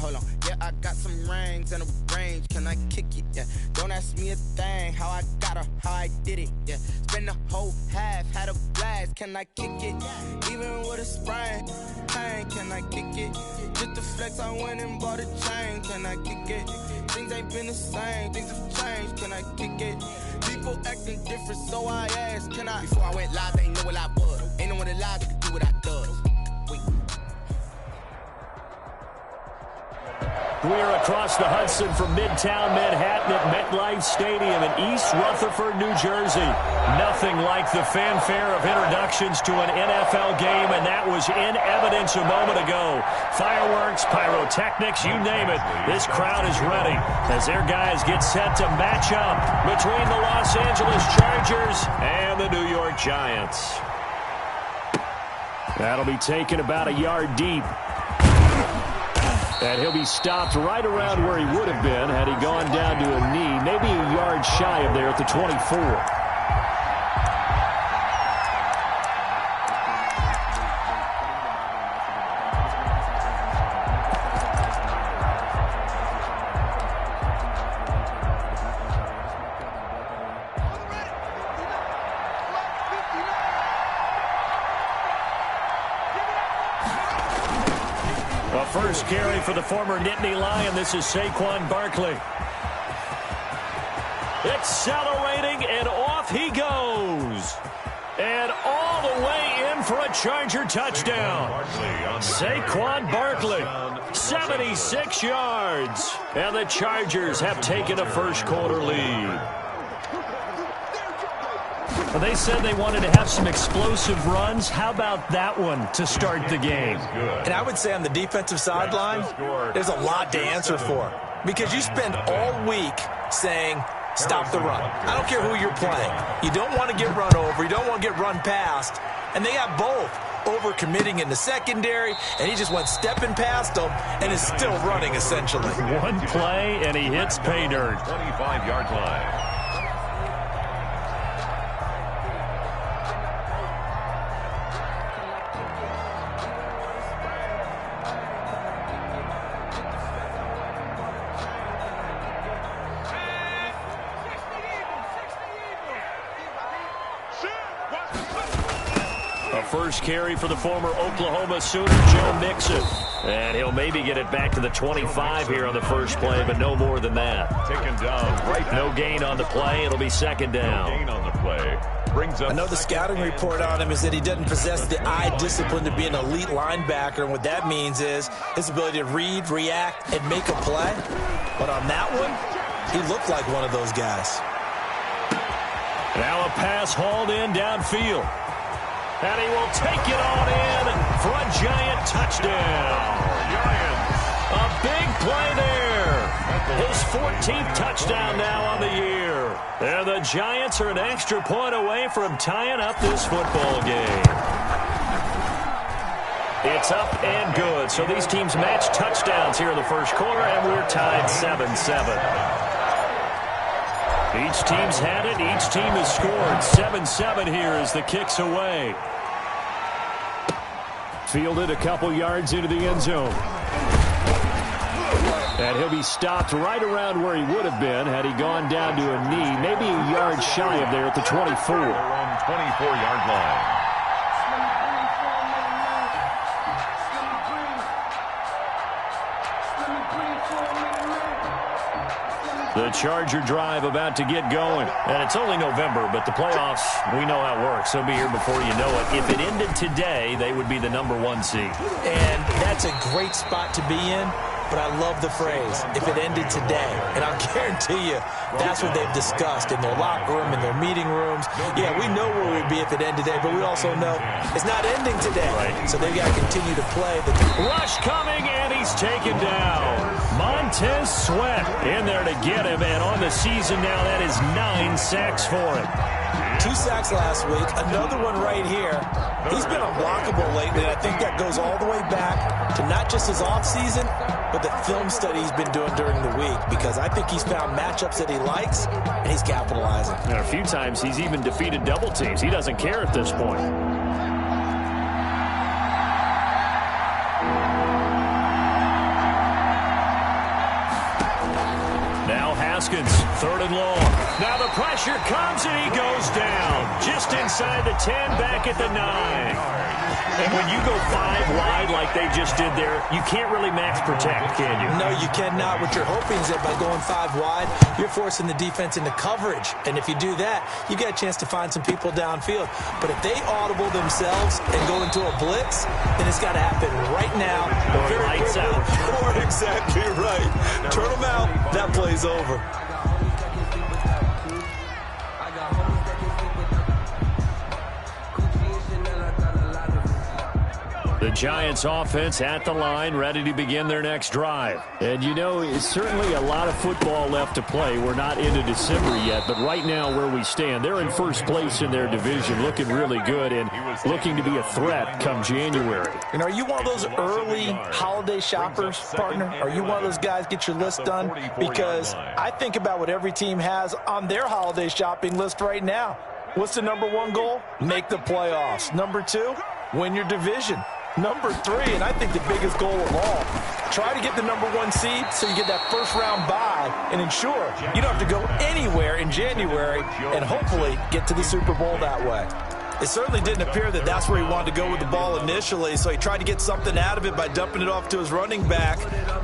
hold on. Yeah, I got some rings and a range. Can I kick it? Yeah. Don't ask me a thing. How I got her, how I did it. Yeah. Spend the whole half, had a blast. Can I kick it? Even with a sprain, pain. Can I kick it? Just the flex, I went and bought a chain. Can I kick it? Things ain't been the same. Things have changed. Can I kick it? People acting different, so I asked, can I? Before I went live, they ain't know what I was. Ain't no one alive that could do what I does. Wait. We are across the Hudson from Midtown Manhattan at MetLife Stadium in East Rutherford, New Jersey. Nothing like the fanfare of introductions to an NFL game, and that was in evidence a moment ago. Fireworks, pyrotechnics, you name it. This crowd is ready as their guys get set to match up between the Los Angeles Chargers and the New York Giants. That'll be taken about a yard deep. And he'll be stopped right around where he would have been had he gone down to a knee, maybe a yard shy of there at the 24. First carry for the former Nittany Lion. This is Saquon Barkley. Accelerating, and off he goes. And all the way in for a Charger touchdown. Saquon Barkley, 76 yards. And the Chargers have taken a first-quarter lead. Well, they said they wanted to have some explosive runs. How about that one to start the game? And I would say on the defensive sideline, there's a lot to answer for. Because you spend all week saying, stop the run. I don't care who you're playing. You don't want to get run over. You don't want to get run past. And they got both. Over-committing in the secondary, and he just went stepping past them and is still running, essentially. One play, and he hits pay dirt. 25-yard line. First carry for the former Oklahoma Sooner, Joe Mixon. And he'll maybe get it back to the 25 here on the first play, but no more than that. Taken down right now. No gain on the play. It'll be second down. No gain on the play. Brings up. I know the scouting report on him is that he doesn't possess the eye discipline to be an elite linebacker, and what that means is his ability to read, react, and make a play. But on that one, he looked like one of those guys. Now a pass hauled in downfield. And he will take it on in for a Giant touchdown. Giants. A big play there. His 14th touchdown now on the year. And the Giants are an extra point away from tying up this football game. It's up and good. So these teams match touchdowns here in the first quarter, and we're tied 7-7. Each team's had it. Each team has scored. 7-7 here as the kick's away. Fielded a couple yards into the end zone. And he'll be stopped right around where he would have been had he gone down to a knee, maybe a yard shy of there at the 24. They're on 24-yard line. The Charger drive about to get going. And it's only November, but the playoffs, we know how it works. They'll be here before you know it. If it ended today, they would be the #1 seed. And that's a great spot to be in. But I love the phrase, if it ended today. And I'll guarantee you, that's what they've discussed in their locker room, in their meeting rooms. Yeah, we know where we'd be if it ended today, but we also know it's not ending today. Right. So they've got to continue to play. Rush coming, and he's taken down. Montez Sweat in there to get him, and on the season now, that is 9 sacks for him. 2 sacks last week, another one right here. He's been unblockable lately, and I think that goes all the way back to not just his offseason, but the film study he's been doing during the week, because I think he's found matchups that he likes, and he's capitalizing. And a few times he's even defeated double teams. He doesn't care at this point. Haskins, 3rd and long. Now the pressure comes, and he goes down. Just inside the 10, back at the 9. And when you go 5 wide like they just did there, you can't really max protect, can you? No, you cannot. What you're hoping is that by going 5 wide, you're forcing the defense into coverage. And if you do that, you get a chance to find some people downfield. But if they audible themselves and go into a blitz, then it's got to happen right now. Or lights out. Or exactly right. Turn them out. That play's over. The Giants offense at the line, ready to begin their next drive. And you know, it's certainly a lot of football left to play. We're not into December yet, but right now where we stand, they're in first place in their division, looking really good and looking to be a threat come January. And are you one of those early holiday shoppers, partner? Are you one of those guys get your list done? Because I think about what every team has on their holiday shopping list right now. What's the number 1 goal? Make the playoffs. Number 2, win your division. Number 3, and I think the biggest goal of all, try to get the number 1 seed so you get that first-round bye and ensure you don't have to go anywhere in January and hopefully get to the Super Bowl that way. It certainly didn't appear that that's where he wanted to go with the ball initially, so he tried to get something out of it by dumping it off to his running back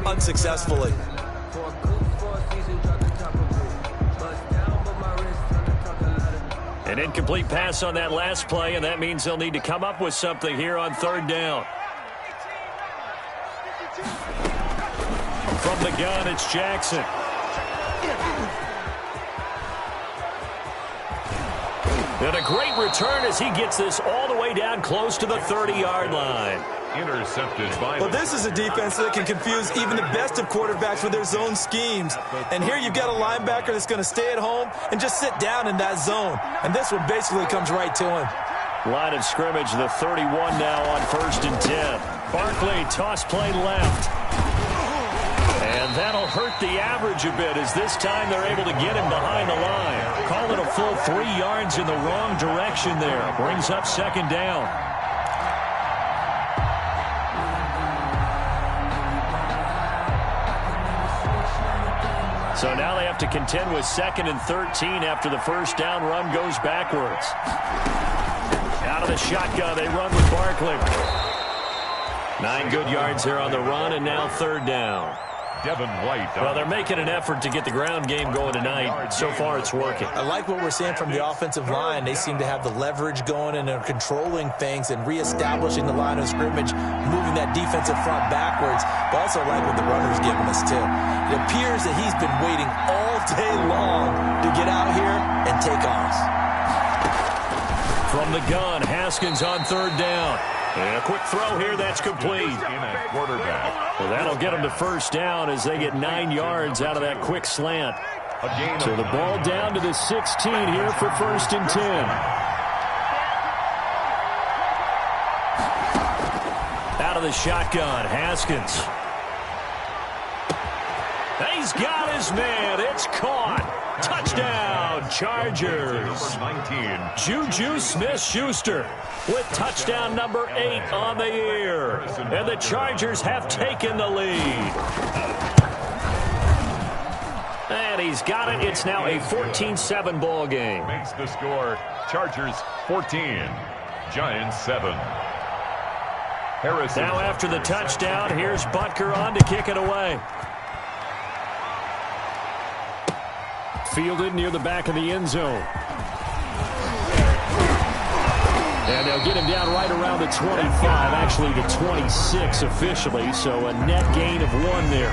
unsuccessfully. An incomplete pass on that last play, and that means they'll need to come up with something here on 3rd down. From the gun, it's Jackson. And a great return as he gets this all the way down close to the 30-yard line. Intercepted by... Well, this is a defense that can confuse even the best of quarterbacks with their zone schemes. And here you've got a linebacker that's going to stay at home and just sit down in that zone. And this one basically comes right to him. Line of scrimmage, the 31 now on 1st and 10. Barkley, toss play left. And that'll hurt the average a bit as this time they're able to get him behind the line. Call it a full 3 yards in the wrong direction there. Brings up 2nd down. So now they have to contend with 2nd and 13 after the first down run goes backwards. Out of the shotgun, they run with Barkley. 9 good yards there on the run, and now 3rd down. Devin White. Well, they're making an effort to get the ground game going tonight. So far, it's working. I like what we're seeing from the offensive line. They seem to have the leverage going and are controlling things and reestablishing the line of scrimmage, moving that defensive front backwards. But also like what the runner's giving us, too. It appears that he's been waiting all day long to get out here and take off. From the gun, Haskins on 3rd down. And a quick throw here, that's complete. Well, that'll get them to 1st down as they get 9 yards out of that quick slant. So the ball down to the 16 here for 1st and 10. Out of the shotgun, Haskins. He's got his man. It's caught. Touchdown, Chargers. 19. Juju Smith-Schuster with touchdown number 8 on the year. And the Chargers have taken the lead. And he's got it. It's now a 14-7 ball game. Makes the score. Chargers 14. Giants 7. Harrison. Now after the touchdown, here's Butker on to kick it away. Fielded near the back of the end zone. And they'll get him down right around the 25, actually the 26 officially, so a net gain of 1 there.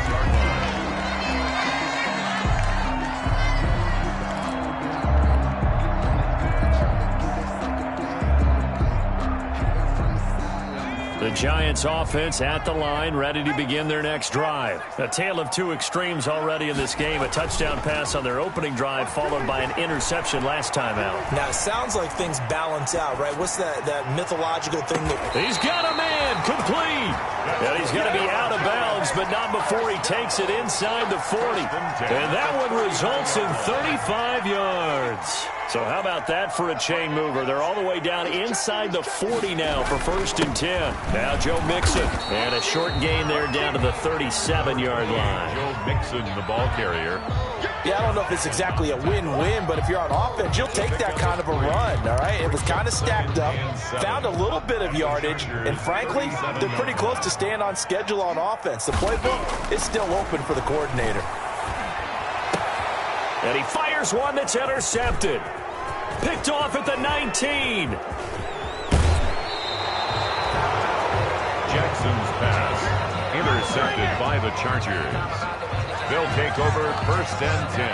The Giants offense at the line, ready to begin their next drive. A tale of 2 extremes already in this game. A touchdown pass on their opening drive, followed by an interception last time out. Now, it sounds like things balance out, right? What's that mythological thing that... He's got a man, complete. And he's going to be out of bounds, but not before he takes it inside the 40. And that one results in 35 yards. So how about that for a chain mover? They're all the way down inside the 40 now for 1st and 10. Now Joe Mixon. And a short gain there down to the 37-yard line. Joe Mixon, the ball carrier. Yeah, I don't know if it's exactly a win-win, but if you're on offense, you'll take that kind of a run, all right? It was kind of stacked up, found a little bit of yardage, and frankly, they're pretty close to staying on schedule on offense. The playbook is still open for the coordinator. And he fires one that's intercepted. Picked off at the 19. Jackson's pass intercepted by the Chargers. They'll take over 1st and 10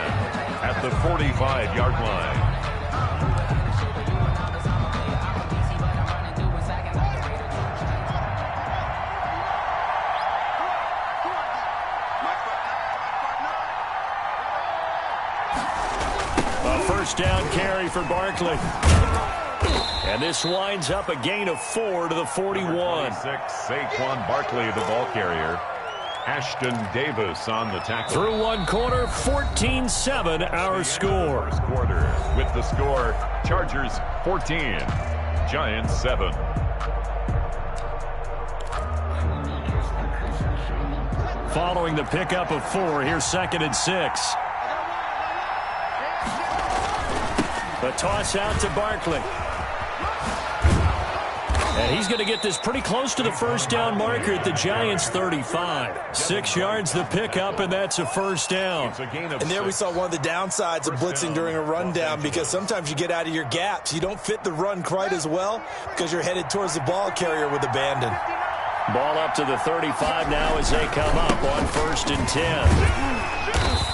at the 45-yard line. A 1st down carry for Barkley. And this winds up a gain of 4 to the 41. 46, Saquon Barkley, the ball carrier. Ashton Davis on the tackle. Through one quarter, 14-7 our score. First quarter with the score, Chargers 14, Giants 7. Following the pickup of 4, here's 2nd and 6. A toss out to Barkley. And he's going to get this pretty close to the 1st down marker at the Giants' 35. 6 yards the pickup, and that's a 1st down. And there we saw one of the downsides of blitzing during a rundown, because sometimes you get out of your gaps. You don't fit the run quite as well because you're headed towards the ball carrier with abandon. Ball up to the 35 now as they come up on 1st and 10.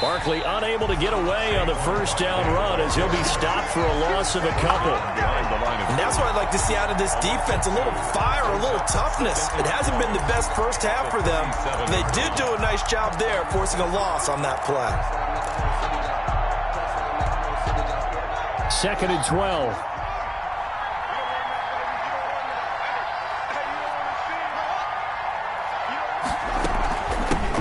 Barkley unable to get away on the 1st down run as he'll be stopped for a loss of a couple. And that's what I'd like to see out of this defense, a little fire, a little toughness. It hasn't been the best first half for them. They did do a nice job there, forcing a loss on that play. 2nd and 12.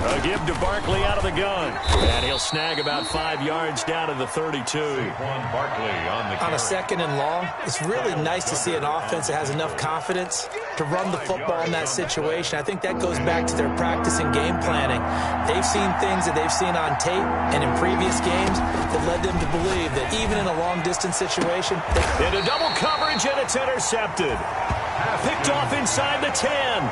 A give to Barkley out of the gun. And he'll snag about 5 yards down to the 32. Saquon Barkley on the carry. On a 2nd and long, it's really nice to see an offense that has enough confidence to run the football in that situation. I think that goes back to their practice and game planning. They've seen things that they've seen on tape and in previous games that led them to believe that even in a long-distance situation, into double coverage, and it's intercepted. Picked off inside the 10.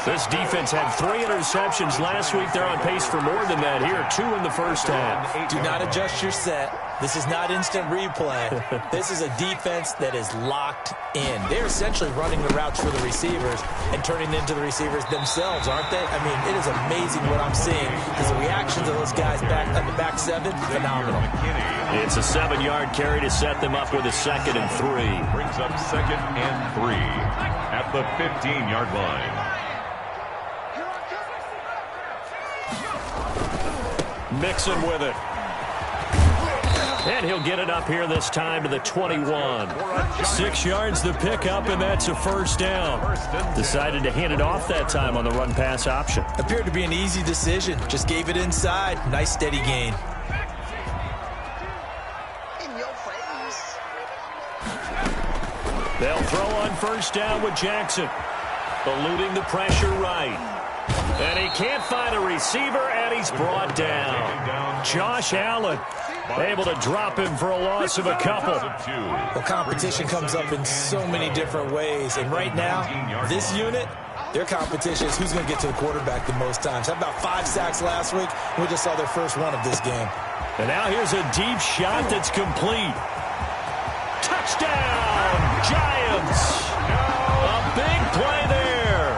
This defense had 3 interceptions last week. They're on pace for more than that here. 2 in the 1st half. Do not adjust your set. This is not instant replay. This is a defense that is locked in. They're essentially running the routes for the receivers and turning into the receivers themselves, aren't they? I mean, it is amazing what I'm seeing. Because the reactions of those guys back on the back 7, phenomenal. It's a 7-yard carry to set them up with a 2nd and 3. Brings up 2nd and 3 at the 15-yard line. Mixon with it. And he'll get it up here this time to the 21. 6 yards the pickup, and that's a 1st down. Decided to hand it off that time on the run-pass option. Appeared to be an easy decision. Just gave it inside. Nice steady gain. They'll throw on 1st down with Jackson. Eluding the pressure right. And he can't find a receiver, and he's brought down. Josh Allen able to drop him for a loss of a couple. Well, competition comes up in so many different ways. And right now, this unit, their competition is who's going to get to the quarterback the most times. How about 5 sacks last week? We just saw their first one of this game. And now here's a deep shot that's complete. Touchdown, Giants. A big play there.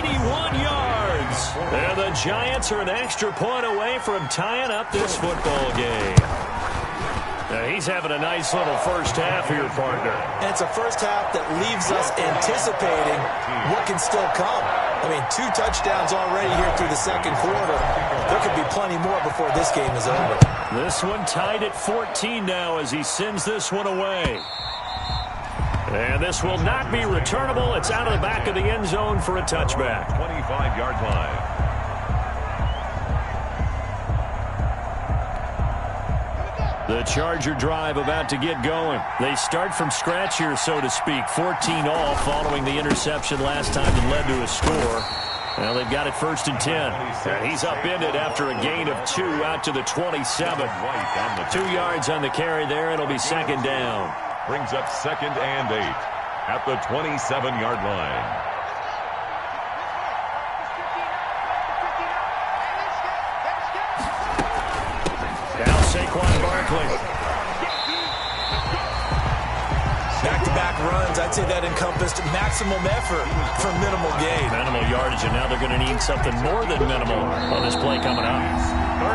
81 yards. And the Giants are an extra point away from tying up this football game. Now he's having a nice little first half here, partner. And it's a first half that leaves us anticipating what can still come. I mean, 2 touchdowns already here through the 2nd quarter. There could be plenty more before this game is over. This one tied at 14 now as he sends this one away. And this will not be returnable. It's out of the back of the end zone for a touchback. 25-yard line. The Charger drive about to get going. They start from scratch here, so to speak. 14 all following the interception last time that led to a score. Well, they've got it 1st and 10. And he's upended after a gain of 2 out to the 27. 2 yards on the carry there. It'll be 2nd down. Brings up 2nd and 8 at the 27-yard line. Now Saquon Barkley. Back-to-back runs, I'd say that encompassed maximum effort for minimal gain. Minimal yardage, and now they're going to need something more than minimal on this play coming up.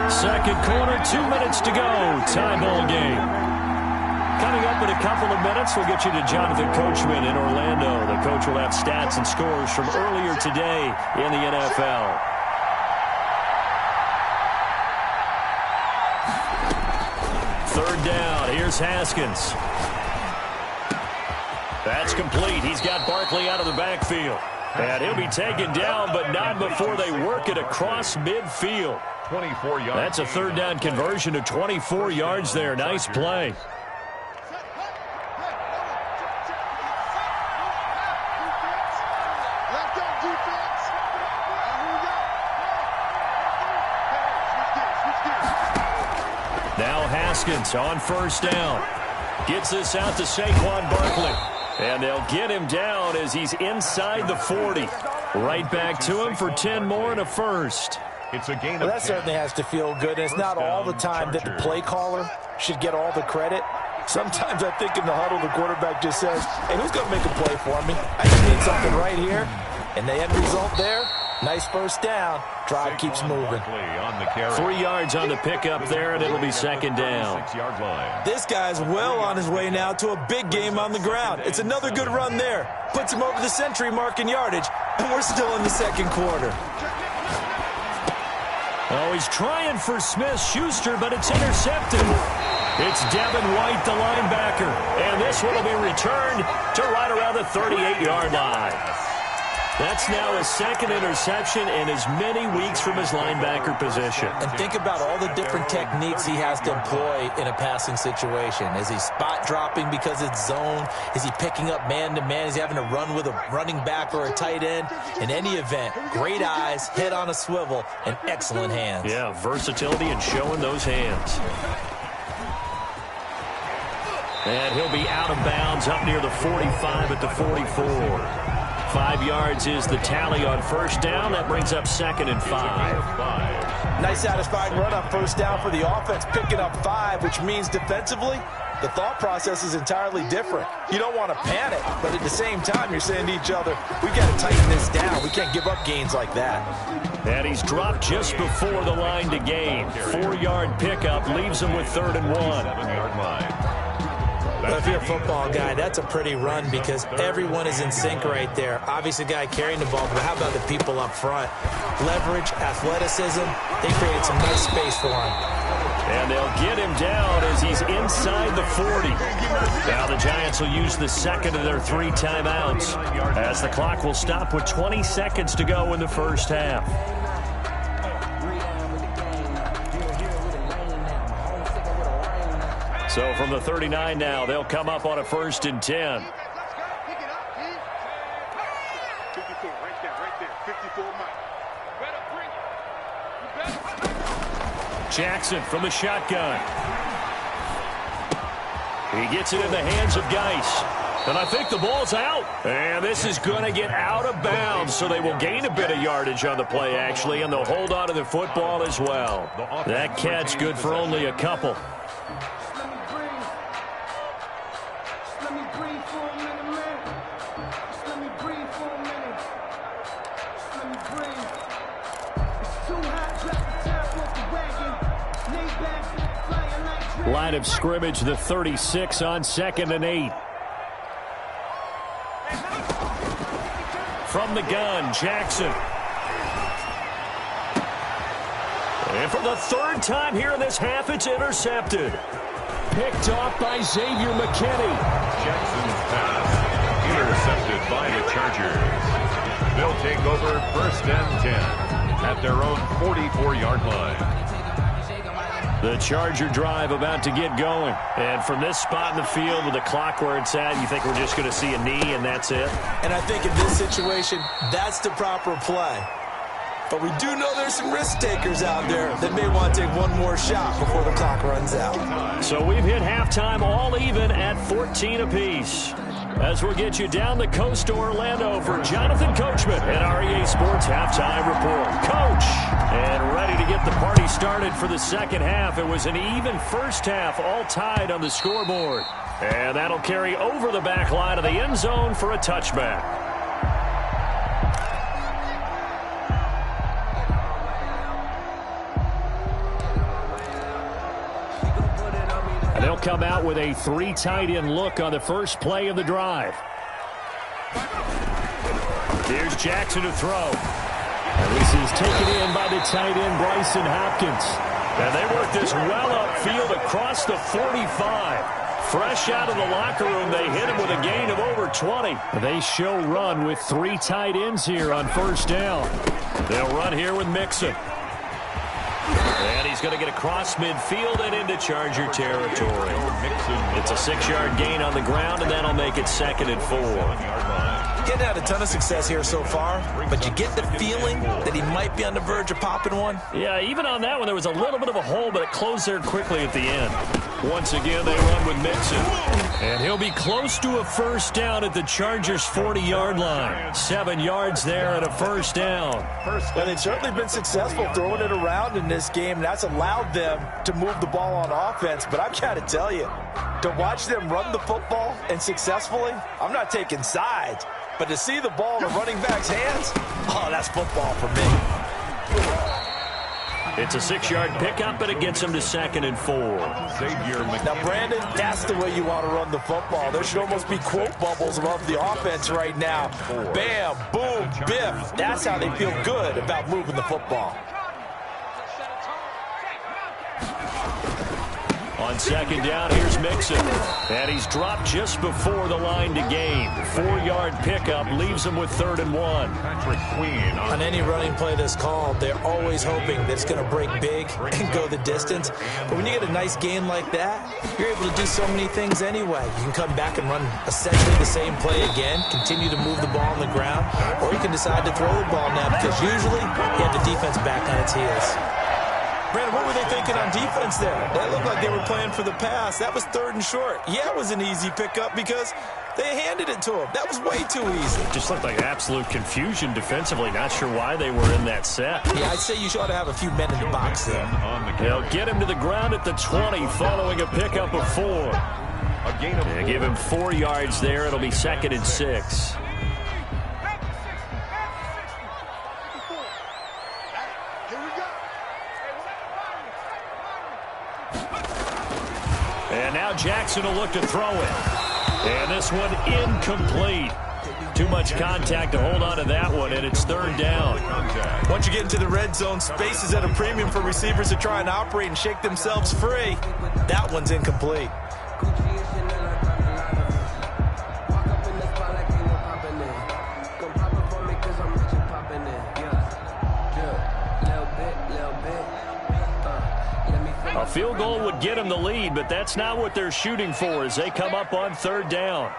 2nd quarter, 2 minutes to go. Tie ball game. Coming up in a couple of minutes, we'll get you to Jonathan Coachman in Orlando. The coach will have stats and scores from earlier today in the NFL. 3rd down. Here's Haskins. That's complete. He's got Barkley out of the backfield. And he'll be taken down, but not before they work it across midfield. 24 yards. That's a 3rd down conversion of 24 yards there. Nice play. Now Haskins on 1st down. Gets this out to Saquon Barkley. And they'll get him down as he's inside the 40. Right back to him for 10 more and a first. It's a gain of that certainly has to feel good. And it's not all the time that the play caller should get all the credit. Sometimes I think in the huddle, the quarterback just says, hey, who's going to make a play for me? I just need something right here. And the end result there, nice 1st down. Drive keeps moving. 3 yards on the pickup there, and it'll be 2nd down. This guy's well on his way now to a big game on the ground. It's another good run there. Puts him over the century mark in yardage, and we're still in the 2nd quarter. Oh, he's trying for Smith-Schuster, but it's intercepted. It's Devin White, the linebacker, and this one will be returned to right around the 38-yard line. That's now his 2nd interception in as many weeks from his linebacker position. And think about all the different techniques he has to employ in a passing situation. Is he spot dropping because it's zone? Is he picking up man-to-man? Is he having to run with a running back or a tight end? In any event, great eyes, head on a swivel, and excellent hands. Yeah, versatility and showing those hands. And he'll be out of bounds up near the 45 at the 44. 5 yards is the tally on 1st down. That brings up 2nd and 5. Nice satisfying run on 1st down for the offense, picking up 5, which means defensively, the thought process is entirely different. You don't want to panic, but at the same time, you're saying to each other, we've got to tighten this down. We can't give up gains like that. And he's dropped just before the line to gain. 4-yard pickup leaves him with 3rd and 1. 7-yard line. But if you're a football guy, that's a pretty run because everyone is in sync right there. Obviously, the guy carrying the ball, but how about the people up front? Leverage, athleticism, they created some nice space for him. And they'll get him down as he's inside the 40. Now the Giants will use the 2nd of their 3 timeouts as the clock will stop with 20 seconds to go in the 1st half. So from the 39 now, they'll come up on a 1st and 10. Jackson from the shotgun. He gets it in the hands of Geis. And I think the ball's out. And this is going to get out of bounds, so they will gain a bit of yardage on the play, actually, and they'll hold on to the football as well. That catch good for only a couple. Line of scrimmage, the 36 on 2nd and 8. From the gun, Jackson. And for the 3rd time here in this half, it's intercepted. Picked off by Xavier McKinney. Jackson's pass intercepted by the Chargers. They'll take over 1st and 10 at their own 44-yard line. The Charger drive about to get going. And from this spot in the field with the clock where it's at, you think we're just going to see a knee and that's it? And I think in this situation, that's the proper play. But we do know there's some risk takers out there that may want to take one more shot before the clock runs out. So we've hit halftime all even at 14 apiece. As we'll get you down the coast to Orlando for Jonathan Coachman at REA Sports Halftime Report. Coach, and ready to get the party started for the second half. It was an even first half, all tied on the scoreboard. And that'll carry over the back line of the end zone for a touchback. They'll come out with a 3 tight end look on the first play of the drive. Here's Jackson to throw. And this is taken in by the tight end, Bryson Hopkins. And they work this well upfield across the 45. Fresh out of the locker room, they hit him with a gain of over 20. They show run with 3 tight ends here on first down. They'll run here with Mixon. And he's going to get across midfield and into Charger territory. It's a 6-yard gain on the ground, and that'll make it 2nd and 4. Getting out a ton of success here so far, but you get the feeling that he might be on the verge of popping one. Yeah, even on that one, there was a little bit of a hole, but it closed there quickly at the end. Once again, they run with Mixon. And he'll be close to a first down at the Chargers' 40-yard line. 7 yards there and a first down. Well, they've certainly been successful throwing it around in this game. That's allowed them to move the ball on offense. But I've got to tell you, to watch them run the football and successfully, I'm not taking sides. But to see the ball in the running back's hands, oh, that's football for me. It's a 6-yard pickup, but it gets him to 2nd and 4. Now, Brandon, that's the way you want to run the football. There should almost be quote bubbles above the offense right now. Bam, boom, biff. That's how they feel good about moving the football. On 2nd down, here's Mixon. And he's dropped just before the line to gain. 4-yard pickup leaves him with 3rd and 1. On any running play that's called, they're always hoping that it's going to break big and go the distance. But when you get a nice gain like that, you're able to do so many things anyway. You can come back and run essentially the same play again, continue to move the ball on the ground, or you can decide to throw the ball now because usually you have the defense back on its heels. Brandon, what were they thinking on defense there? That looked like they were playing for the pass. That was 3rd and short. Yeah, it was an easy pickup because they handed it to him. That was way too easy. Just looked like absolute confusion defensively. Not sure why they were in that set. Yeah, I'd say you ought to have a few men in the box there. They'll get him to the ground at the 20 following a pickup of 4. They give him 4 yards there. It'll be 2nd and 6. And now Jackson will look to throw it. And this one incomplete. Too much contact to hold on to that one, and it's 3rd down. Once you get into the red zone, space is at a premium for receivers to try and operate and shake themselves free. That one's incomplete. A field goal would get them the lead, but that's not what they're shooting for as they come up on 3rd down.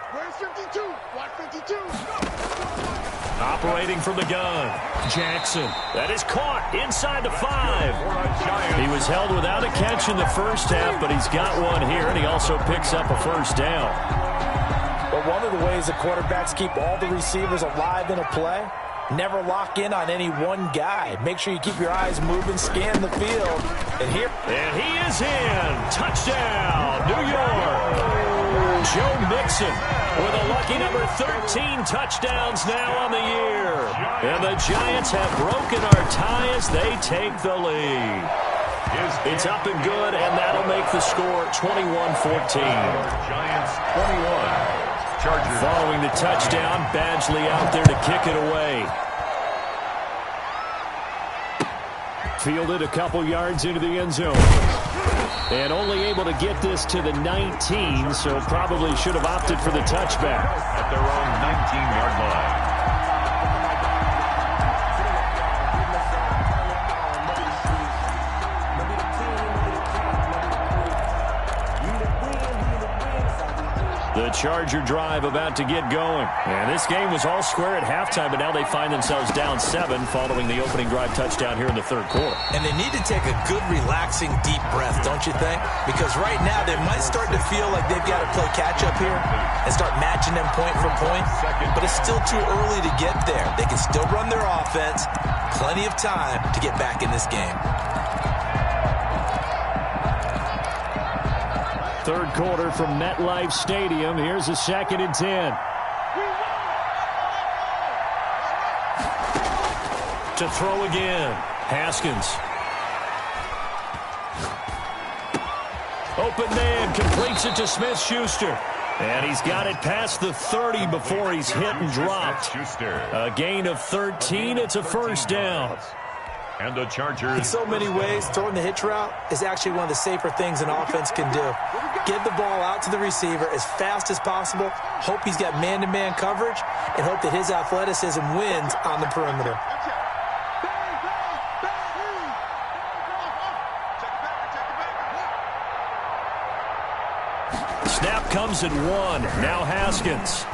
Operating from the gun, Jackson. That is caught inside the 5. He was held without a catch in the first half, but he's got one here, and he also picks up a first down. But one of the ways the quarterbacks keep all the receivers alive in a play, never lock in on any one guy. Make sure you keep your eyes moving, scan the field. And he is in. Touchdown, New York. Joe Mixon with a lucky number 13 touchdowns now on the year. And the Giants have broken our tie as they take the lead. It's up and good, and that'll make the score 21-14. Giants 21. Chargers. Following the touchdown, Badgley out there to kick it away. Fielded a couple yards into the end zone. And only able to get this to the 19, so probably should have opted for the touchback. At their own 19-yard line. The Charger drive about to get going. And this game was all square at halftime, but now they find themselves down 7 following the opening drive touchdown here in the third quarter. And they need to take a good, relaxing, deep breath, don't you think? Because right now they might start to feel like they've got to play catch-up here and start matching them point for point. But it's still too early to get there. They can still run their offense. Plenty of time to get back in this game. Third quarter from MetLife Stadium. Here's a 2nd and 10. To throw again. Haskins. Open man. Completes it to Smith-Schuster. And he's got it past the 30 before he's hit and dropped. A gain of 13. It's a first down. And the Chargers. In so many ways, throwing the hitch route is actually one of the safer things an offense can do. Get the ball out to the receiver as fast as possible, hope he's got man-to-man coverage, and hope that his athleticism wins on the perimeter. Snap comes at 1. Now Haskins.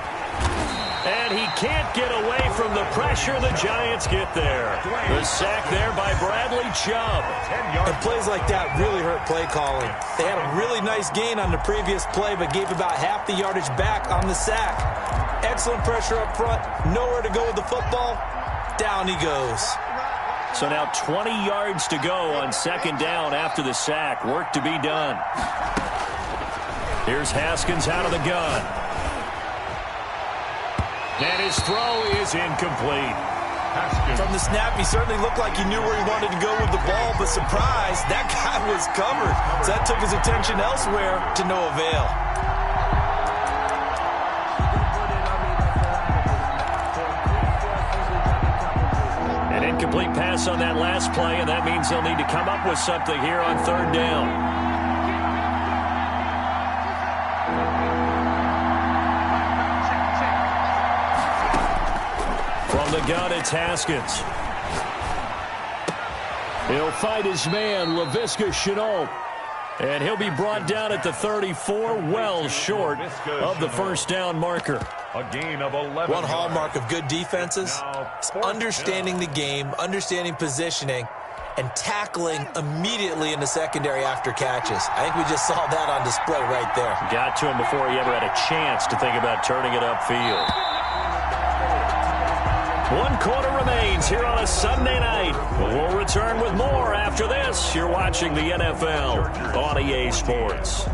And he can't get away from the pressure. The Giants get there. The sack there by Bradley Chubb. And plays like that really hurt play calling. They had a really nice gain on the previous play, but gave about half the yardage back on the sack. Excellent pressure up front. Nowhere to go with the football. Down he goes. So now 20 yards to go on 2nd down after the sack. Work to be done. Here's Haskins out of the gun. And his throw is incomplete. From the snap, he certainly looked like he knew where he wanted to go with the ball, but surprise, that guy was covered. So that took his attention elsewhere to no avail. An incomplete pass on that last play, and that means they'll need to come up with something here on 3rd down. The gun, it's Haskins. He'll fight his man, Laviska Shenault. And he'll be brought down at the 34, well short of the first down marker. A gain of 11. One hallmark of good defenses is understanding the game, understanding positioning, and tackling immediately in the secondary after catches. I think we just saw that on display right there. Got to him before he ever had a chance to think about turning it upfield. 1 quarter remains here on a Sunday night. We'll return with more after this. You're watching the NFL on EA Sports.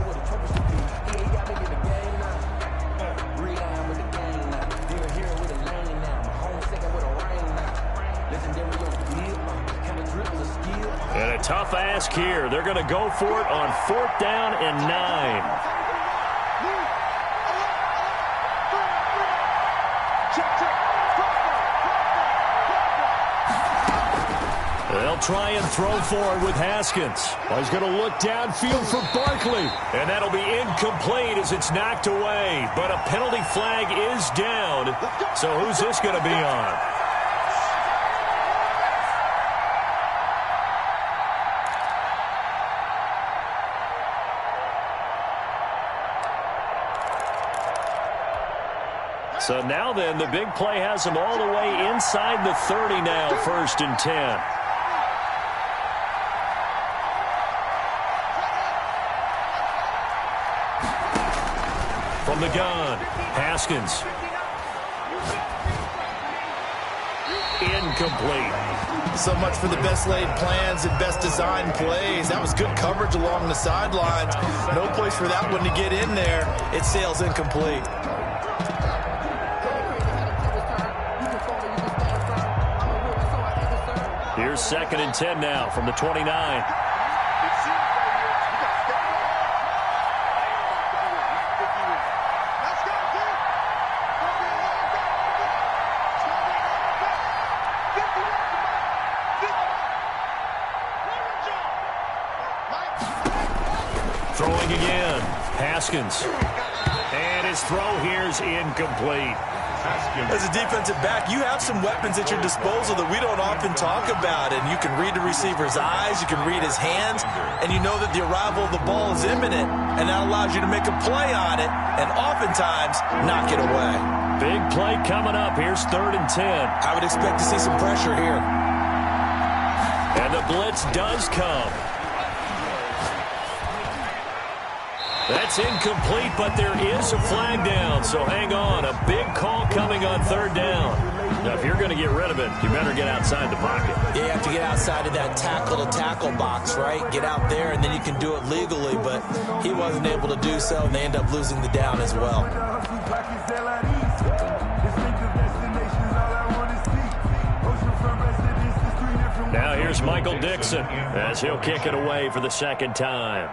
And a tough ask here. They're going to go for it on 4th down and 9. They'll try and throw forward with Haskins. Well, he's going to look downfield for Barkley. And that'll be incomplete as it's knocked away. But a penalty flag is down. So who's this going to be on? So now then, the big play has him all the way inside the 30 now, 1st and 10. From the gun, Haskins. Incomplete. So much for the best laid plans and best designed plays. That was good coverage along the sidelines. No place for that one to get in there. It sails incomplete. Here's 2nd and 10 now from the 29. Throwing again. Haskins. And his throw here's incomplete. As a defensive back, you have some weapons at your disposal that we don't often talk about, and you can read the receiver's eyes, you can read his hands, and you know that the arrival of the ball is imminent, and that allows you to make a play on it, and oftentimes knock it away. Big play coming up. Here's 3rd and 10. I would expect to see some pressure here. And the blitz does come. That's incomplete, but there is a flag down, so hang on. A big call coming on 3rd down. Now, if you're going to get rid of it, you better get outside the pocket. Yeah, you have to get outside of that tackle-to-tackle box, right? Get out there, and then you can do it legally, but he wasn't able to do so, and they end up losing the down as well. Now here's Michael Dixon as he'll kick it away for the 2nd time.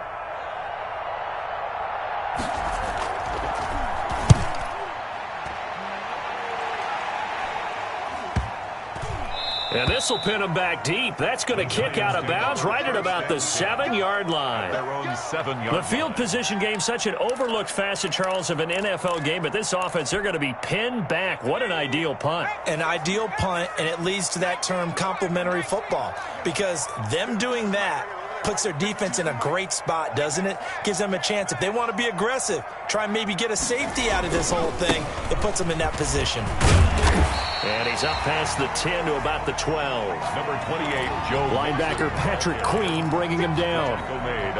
And this will pin him back deep. That's going to kick out of bounds right at about the 7-yard line. The field position game, such an overlooked facet, Charles, of an NFL game. But this offense, they're going to be pinned back. What an ideal punt. An ideal punt, and it leads to that term complementary football. Because them doing that puts their defense in a great spot, doesn't it? Gives them a chance. If they want to be aggressive, try and maybe get a safety out of this whole thing, it puts them in that position. And he's up past the 10 to about the 12. Number 28, Joe. Linebacker Patrick Queen bringing him down.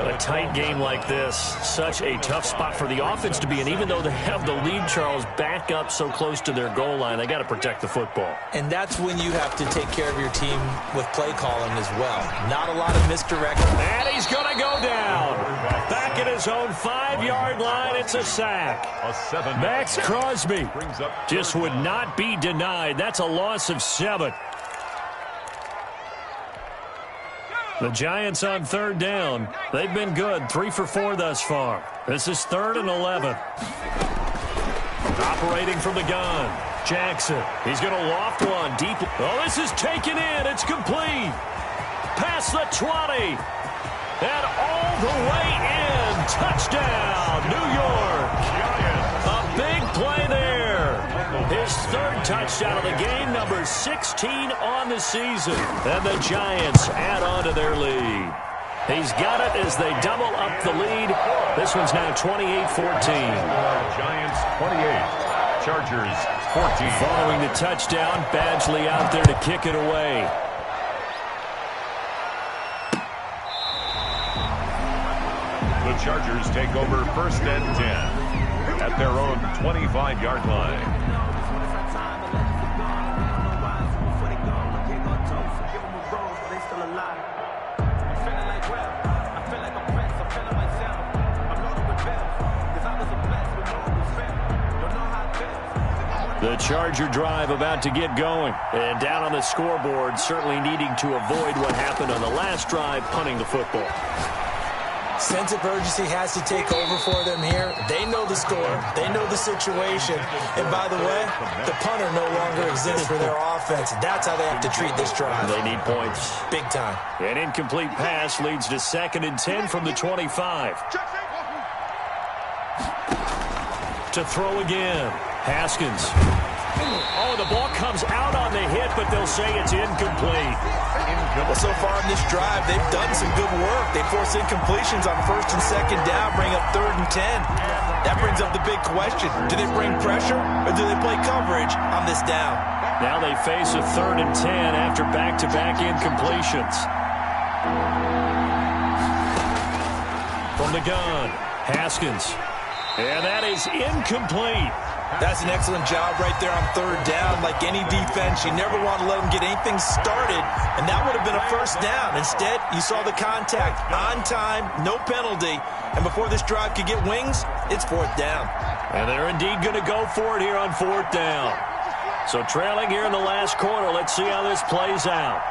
A tight game like this, such a tough spot for the offense to be in. Even though they have the lead, Charles, back up so close to their goal line, they got to protect the football. And that's when you have to take care of your team with play calling as well. Not a lot of misdirection. And he's going to go down. Back at his own 5-yard line, it's a sack. Max Crosby just would not be denied. That's a loss of 7. The Giants on 3rd down. They've been good, 3 for 4 thus far. This is 3rd and 11. Operating from the gun, Jackson. He's going to loft one deep. Oh, this is taken in. It's complete. Past the 20. And all the way in. Touchdown, New York. A big play there. His 3rd touchdown of the game, number 16 on the season. And the Giants add on to their lead. He's got it as they double up the lead. This one's now 28-14. Giants 28, Chargers 14. Following the touchdown, Badgley out there to kick it away. The Chargers take over 1st and 10 at their own 25-yard line. The Charger drive about to get going. And down on the scoreboard, certainly needing to avoid what happened on the last drive, punting the football. Sense of urgency has to take over for them here. They know the score. They know the situation. And by the way, the punter no longer exists for their offense. That's how they have to treat this drive. They need points. Big time. An incomplete pass leads to 2nd and 10 from the 25. To throw again. Haskins. Oh, the ball comes out on the hit, but they'll say it's incomplete. Well, so far in this drive, they've done some good work. They force incompletions on 1st and 2nd down, bring up 3rd and 10. That brings up the big question. Do they bring pressure, or do they play coverage on this down? Now they face a 3rd and 10 after back-to-back incompletions. From the gun, Haskins. And that is incomplete. That's an excellent job right there on 3rd down. Like any defense, you never want to let them get anything started, and that would have been a 1st down. Instead, you saw the contact on time, no penalty, and before this drive could get wings, it's 4th down. And they're indeed going to go for it here on 4th down. So trailing here in the last quarter, let's see how this plays out.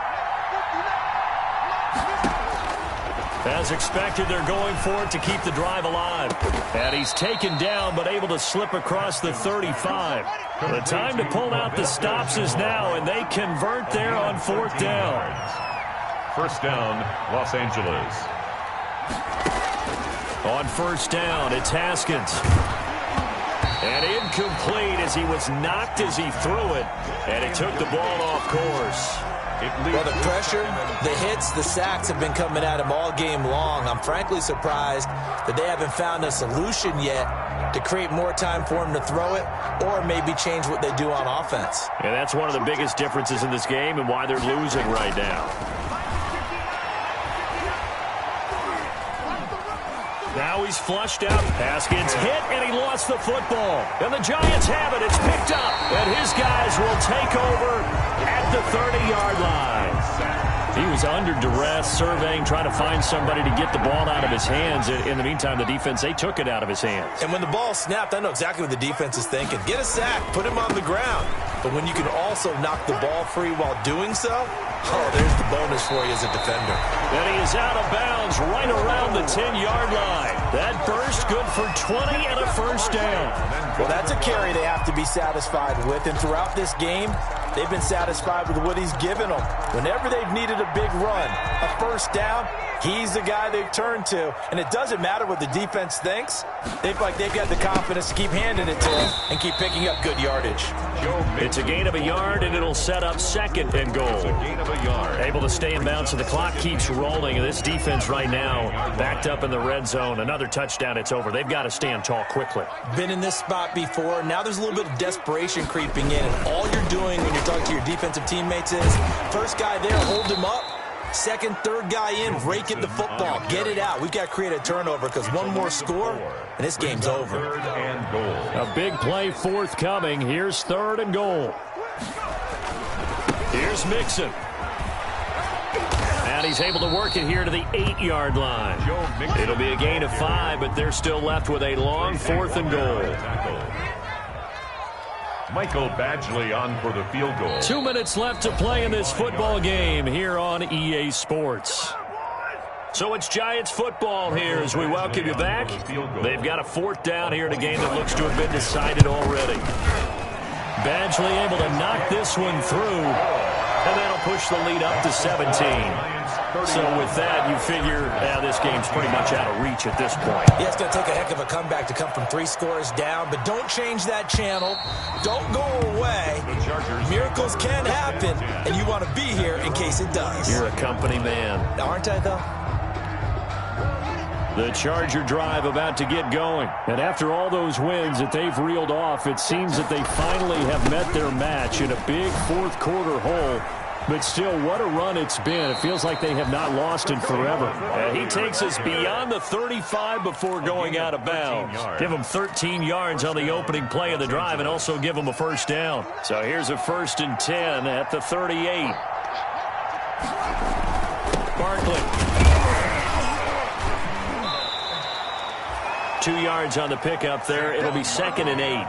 As expected, they're going for it to keep the drive alive. And he's taken down, but able to slip across the 35. The time to pull out the stops is now, and they convert there on 4th down. 1st down, Los Angeles. On 1st down, it's Haskins. incomplete as he was knocked as he threw it, and it took the ball off course. Well, the pressure, the hits, the sacks have been coming at him all game long. I'm frankly surprised that they haven't found a solution yet to create more time for him to throw it or maybe change what they do on offense. And that's one of the biggest differences in this game and why they're losing right now. Now he's flushed out. Pass gets hit, and he lost the football. And the Giants have it. It's picked up. And his guys will take over at the 30-yard line. He was under duress, surveying, trying to find somebody to get the ball out of his hands. In the meantime, the defense, they took it out of his hands. And when the ball snapped, I know exactly what the defense is thinking. Get a sack, put him on the ground. But when you can also knock the ball free while doing so, oh, there's the bonus for you as a defender. And he is out of bounds right around the 10-yard line. That burst good for 20 and a first down. Well, that's a carry they have to be satisfied with. And throughout this game, they've been satisfied with what he's given them. Whenever they've needed a big run, a first down, he's the guy they turn to. And it doesn't matter what the defense thinks. They've got the confidence to keep handing it to him and keep picking up good yardage. It's a gain of a yard, and it'll set up second and goal. Able to stay in bounds, so the clock keeps rolling. And this defense right now backed up in the red zone. Another touchdown, it's over. They've got to stand tall quickly. Been in this spot before. Now there's a little bit of desperation creeping in. And all you're doing when you're talking to your defensive teammates is, first guy there, hold him up. Second, third guy in, rake at the football. Get it out. We've got to create a turnover because one more score, and this game's over. A big play forthcoming. Here's third and goal. Here's Mixon. And he's able to work it here to the 8-yard line. It'll be a gain of 5, but they're still left with a long fourth and goal. Michael Badgley on for the field goal. 2 minutes left to play in this football game here on EA Sports. So it's Giants football here as we welcome you back. They've got a fourth down here in a game that looks to have been decided already. Badgley able to knock this one through, and that'll push the lead up to 17. So with that, you figure this game's pretty much out of reach at this point. Yeah, it's going to take a heck of a comeback to come from 3 scores down, but don't change that channel. Don't go away. Miracles can happen, and you want to be here in case it does. You're a company man. Aren't I, though? The Charger drive about to get going. And after all those wins that they've reeled off, it seems that they finally have met their match in a big fourth-quarter hole. But still, what a run it's been. It feels like they have not lost in forever. And he takes us beyond the 35 before going out of bounds. Give him 13 yards on the opening play of the drive and also give him a first down. So here's a 1st and 10 at the 38. Barkley. 2 yards on the pickup there. It'll be 2nd and 8.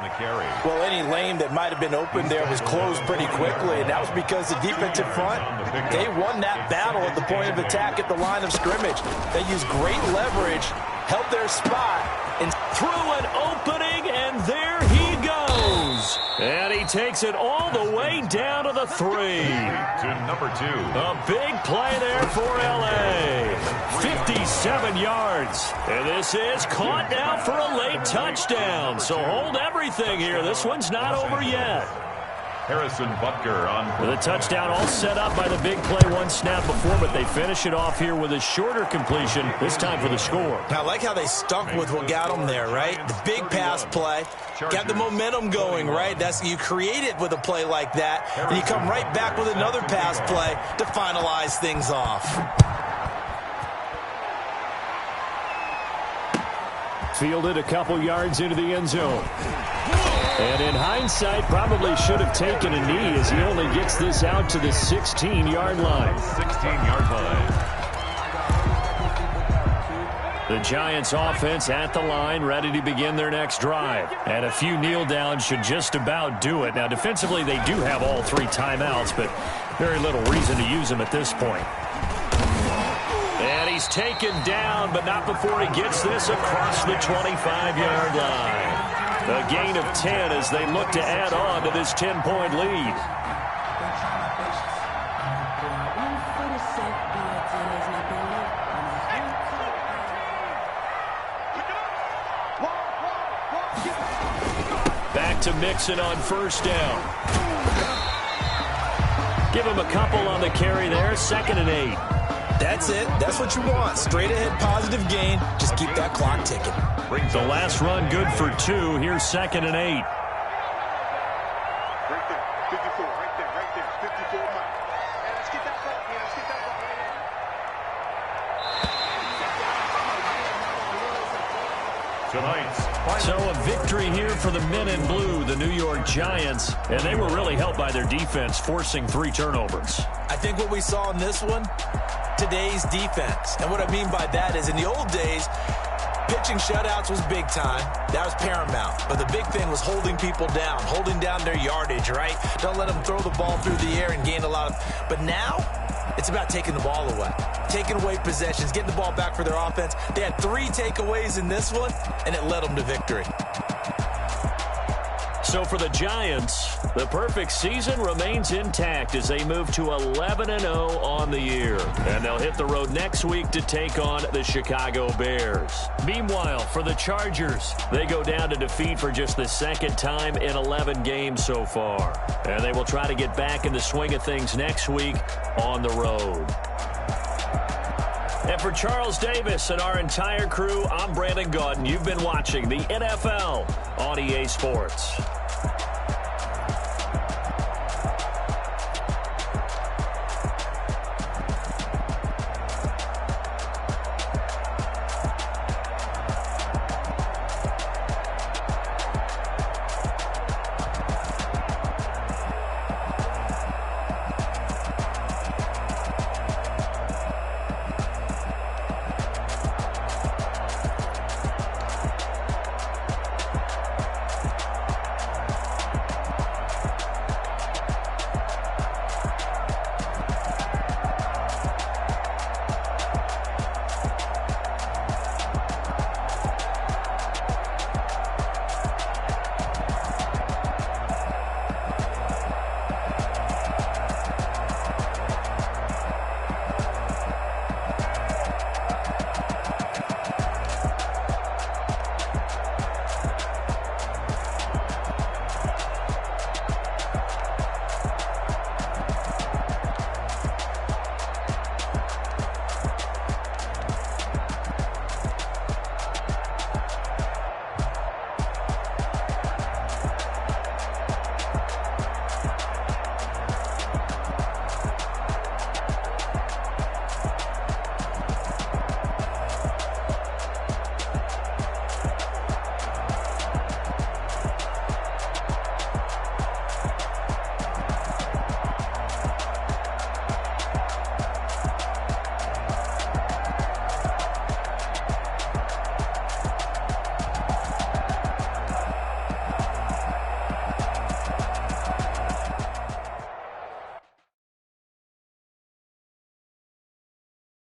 Well, any lane that might have been open there was closed pretty quickly, and that was because the defensive front, they won that battle at the point of attack at the line of scrimmage. They used great leverage, held their spot, and through an opening, and there he goes. And he takes it all the way down to the 3. To number 2. A big play there for L.A. 57 yards. And this is caught now for a late touchdown. So hold everything here. This one's not over yet. Harrison Butker on for the touchdown, all set up by the big play one snap before, but they finish it off here with a shorter completion, this time for the score. I like how they stuck with what got them there, right? The big pass play, got the momentum going, right? You create it with a play like that, and you come right back with another pass play to finalize things off. Fielded a couple yards into the end zone. And in hindsight, probably should have taken a knee as he only gets this out to the 16-yard line. 16-yard line. The Giants offense at the line, ready to begin their next drive. And a few kneel downs should just about do it. Now, defensively, they do have all 3 timeouts, but very little reason to use them at this point. And he's taken down, but not before he gets this across the 25-yard line. A gain of 10 as they look to add on to this 10-point lead. to Mixon on first down. Give him a couple on the carry there, 2nd and 8. That's it. That's what you want. Straight ahead positive gain. Just keep that clock ticking. The last run good for 2. Here's 2nd and 8. Right there, 54, right there, 54 miles. And let's get that ball, let's get that ball right in. Tonight's So a victory here for the men in blue, the New York Giants, and they were really helped by their defense, forcing 3 turnovers. I think what we saw in this one, today's defense. And what I mean by that is in the old days, pitching shutouts was big time. That was paramount. But the big thing was holding people down, holding down their yardage, right? Don't let them throw the ball through the air and gain a lot of... But now, it's about taking the ball away. Taking away possessions, getting the ball back for their offense. They had 3 takeaways in this one, and it led them to victory. So for the Giants, the perfect season remains intact as they move to 11-0 on the year. And they'll hit the road next week to take on the Chicago Bears. Meanwhile, for the Chargers, they go down to defeat for just the 2nd time in 11 games so far. And they will try to get back in the swing of things next week on the road. And for Charles Davis and our entire crew, I'm Brandon Gaudin. You've been watching the NFL on EA Sports.